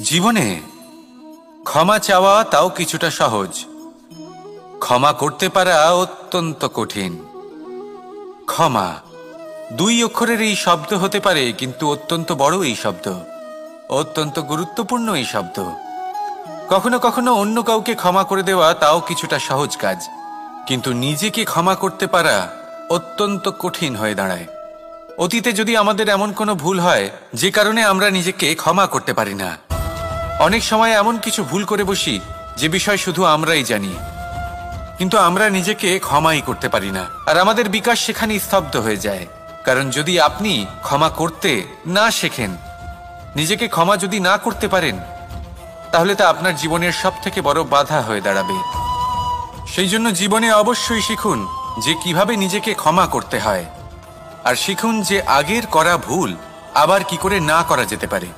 জীবনে ক্ষমা চাওয়া তাও কিছুটা সহজ, ক্ষমা করতে পারা অত্যন্ত কঠিন। ক্ষমা দুই অক্ষরের এই শব্দ হতে পারে, কিন্তু অত্যন্ত বড় এই শব্দ, অত্যন্ত গুরুত্বপূর্ণ এই শব্দ। কখনো কখনো অন্য কাউকে ক্ষমা করে দেওয়া তাও কিছুটা সহজ কাজ, কিন্তু নিজেকে ক্ষমা করতে পারা অত্যন্ত কঠিন হয়ে দাঁড়ায়। অতীতে যদি আমাদের এমন কোনো ভুল হয় যে কারণে আমরা নিজেকে ক্ষমা করতে পারি না, অনেক সময় এমন কিছু ভুল করে বসি যে বিষয় শুধু আমরাই জানি, কিন্তু আমরা নিজেকে ক্ষমাই করতে পারি না, আর আমাদের বিকাশ সেখানেই স্তব্ধ হয়ে যায়। কারণ যদি আপনি ক্ষমা করতে না শেখেন, নিজেকে ক্ষমা যদি না করতে পারেন, তাহলে তা আপনার জীবনের সবথেকে বড় বাধা হয়ে দাঁড়াবে। সেই জন্য জীবনে অবশ্যই শিখুন যে কিভাবে নিজেকে ক্ষমা করতে হয়, আর শিখুন যে আগের করা ভুল আবার কি করে না করা যেতে পারে।